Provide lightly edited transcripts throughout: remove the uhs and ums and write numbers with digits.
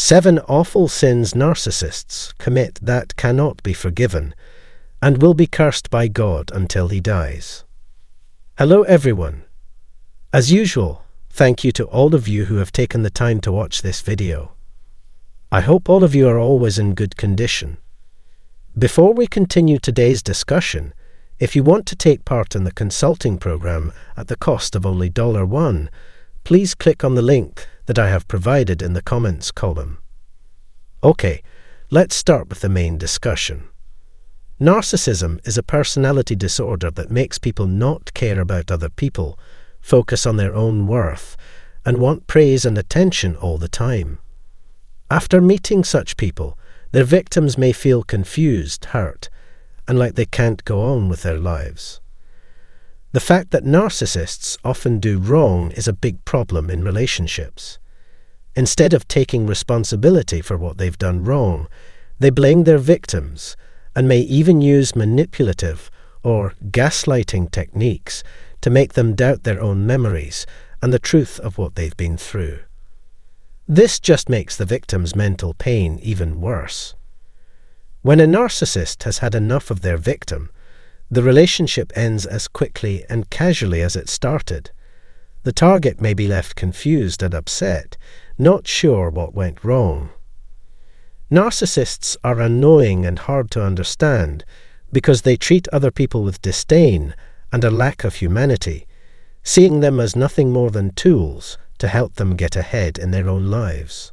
7 awful sins narcissists commit that cannot be forgiven and will be cursed by God until he dies. Hello everyone. As usual, thank you to all of you who have taken the time to watch this video. I hope all of you are always in good condition. Before we continue today's discussion, if you want to take part in the consulting program at the cost of only $1, please click on the link that I have provided in the comments column. Okay, let's start with the main discussion. Narcissism is a personality disorder that makes people not care about other people, focus on their own worth, and want praise and attention all the time. After meeting such people, their victims may feel confused, hurt, and like they can't go on with their lives. The fact that narcissists often do wrong is a big problem in relationships. Instead of taking responsibility for what they've done wrong, they blame their victims and may even use manipulative or gaslighting techniques to make them doubt their own memories and the truth of what they've been through. This just makes the victim's mental pain even worse. When a narcissist has had enough of their victim, the relationship ends as quickly and casually as it started. The target may be left confused and upset, not sure what went wrong. Narcissists are annoying and hard to understand because they treat other people with disdain and a lack of humanity, seeing them as nothing more than tools to help them get ahead in their own lives.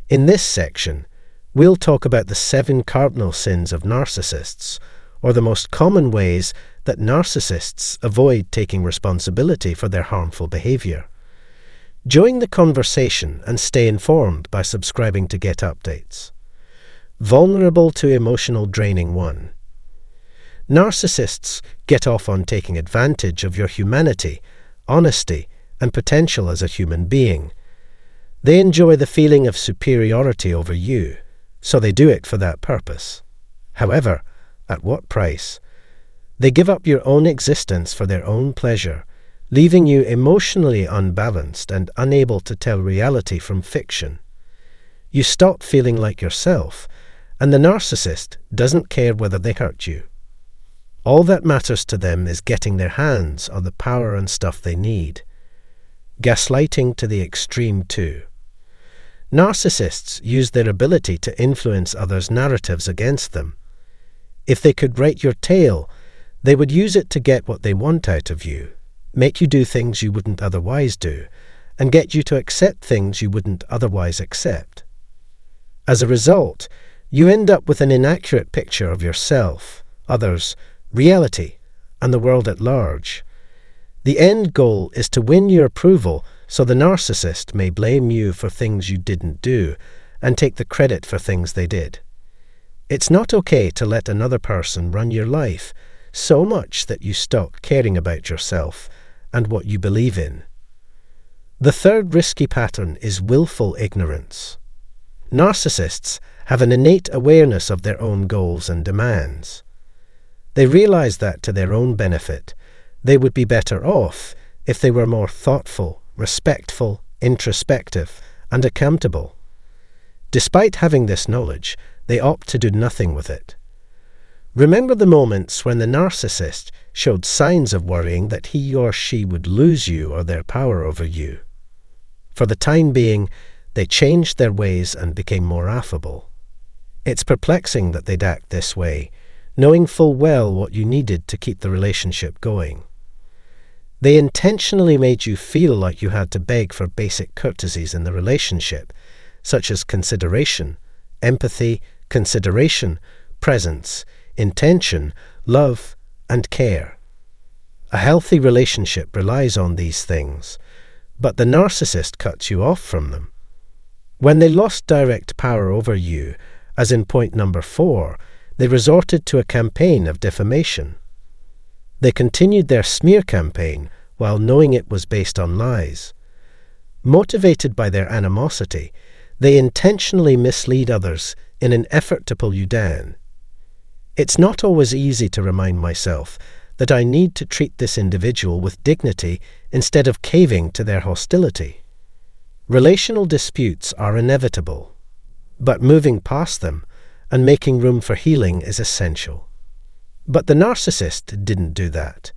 In this section, we'll talk about the 7 cardinal sins of narcissists, or the most common ways that narcissists avoid taking responsibility for their harmful behavior. Join the conversation and stay informed by subscribing to get updates. Vulnerable to emotional draining 1. Narcissists get off on taking advantage of your humanity, honesty, and potential as a human being. They enjoy the feeling of superiority over you, so they do it for that purpose. However, at what price? They give up your own existence for their own pleasure, leaving you emotionally unbalanced and unable to tell reality from fiction. You stop feeling like yourself, and the narcissist doesn't care whether they hurt you. All that matters to them is getting their hands on the power and stuff they need. Gaslighting to the extreme too. Narcissists use their ability to influence others' narratives against them. If they could write your tale, they would use it to get what they want out of you, make you do things you wouldn't otherwise do, and get you to accept things you wouldn't otherwise accept. As a result, you end up with an inaccurate picture of yourself, others, reality, and the world at large. The end goal is to win your approval so the narcissist may blame you for things you didn't do and take the credit for things they did. It's not okay to let another person run your life so much that you stop caring about yourself and what you believe in. The third risky pattern is willful ignorance. Narcissists have an innate awareness of their own goals and demands. They realize that to their own benefit, they would be better off if they were more thoughtful, respectful, introspective, and accountable. Despite having this knowledge, they opt to do nothing with it. Remember the moments when the narcissist showed signs of worrying that he or she would lose you or their power over you. For the time being, they changed their ways and became more affable. It's perplexing that they'd act this way, knowing full well what you needed to keep the relationship going. They intentionally made you feel like you had to beg for basic courtesies in the relationship, such as consideration, empathy, consideration, presence, intention, love, and care. A healthy relationship relies on these things, but the narcissist cuts you off from them. When they lost direct power over you, as in point number 4, they resorted to a campaign of defamation. They continued their smear campaign while knowing it was based on lies. Motivated by their animosity, they intentionally mislead others in an effort to pull you down. It's not always easy to remind myself that I need to treat this individual with dignity instead of caving to their hostility. Relational disputes are inevitable, but moving past them and making room for healing is essential. But the narcissist didn't do that.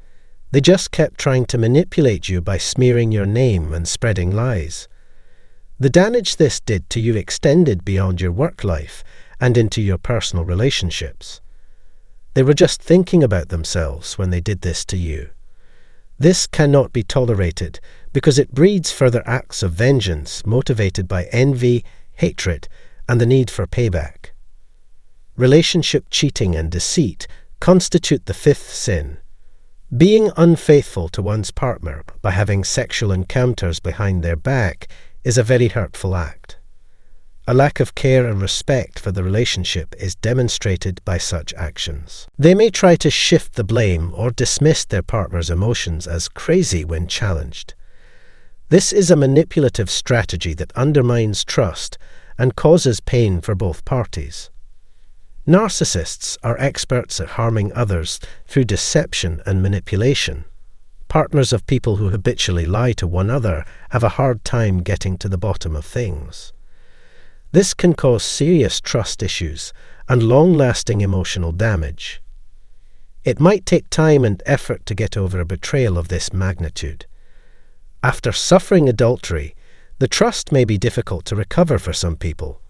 They just kept trying to manipulate you by smearing your name and spreading lies. The damage this did to you extended beyond your work life and into your personal relationships. They were just thinking about themselves when they did this to you. This cannot be tolerated because it breeds further acts of vengeance motivated by envy, hatred, and the need for payback. Relationship cheating and deceit constitute the fifth sin. Being unfaithful to one's partner by having sexual encounters behind their back is a very hurtful act. A lack of care and respect for the relationship is demonstrated by such actions. They may try to shift the blame or dismiss their partner's emotions as crazy when challenged. This is a manipulative strategy that undermines trust and causes pain for both parties. Narcissists are experts at harming others through deception and manipulation. Partners of people who habitually lie to one another have a hard time getting to the bottom of things. This can cause serious trust issues and long-lasting emotional damage. It might take time and effort to get over a betrayal of this magnitude. After suffering adultery, the trust may be difficult to recover for some people.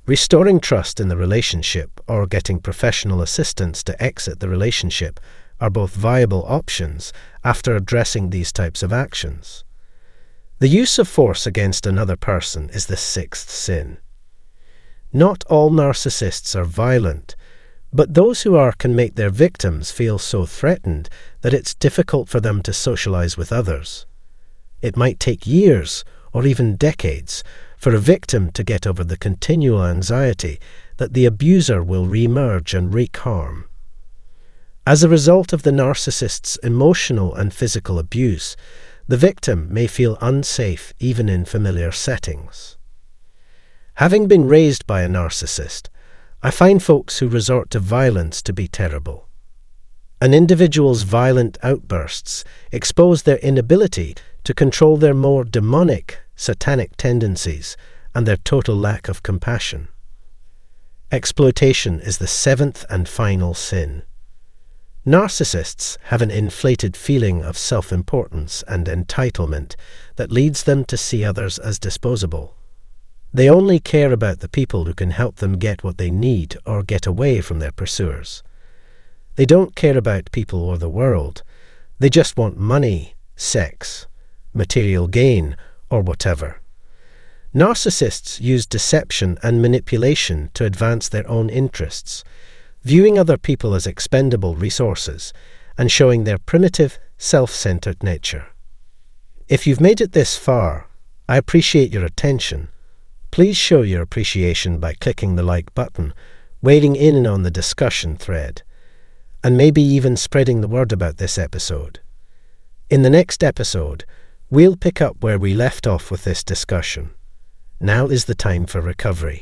Restoring trust in the relationship or getting professional assistance to exit the relationship are both viable options after addressing these types of actions. The use of force against another person is the sixth sin. Not all narcissists are violent, but those who are can make their victims feel so threatened that it's difficult for them to socialize with others. It might take years or even decades for a victim to get over the continual anxiety that the abuser will re-emerge and wreak harm. As a result of the narcissist's emotional and physical abuse, the victim may feel unsafe even in familiar settings. Having been raised by a narcissist, I find folks who resort to violence to be terrible. An individual's violent outbursts expose their inability to control their more demonic, satanic tendencies and their total lack of compassion. Exploitation is the seventh and final sin. Narcissists have an inflated feeling of self-importance and entitlement that leads them to see others as disposable. They only care about the people who can help them get what they need or get away from their pursuers. They don't care about people or the world. They just want money, sex, material gain, or whatever. Narcissists use deception and manipulation to advance their own interests, viewing other people as expendable resources and showing their primitive, self-centered nature. If you've made it this far, I appreciate your attention. Please show your appreciation by clicking the like button, wading in on the discussion thread, and maybe even spreading the word about this episode. In the next episode, we'll pick up where we left off with this discussion. Now is the time for recovery.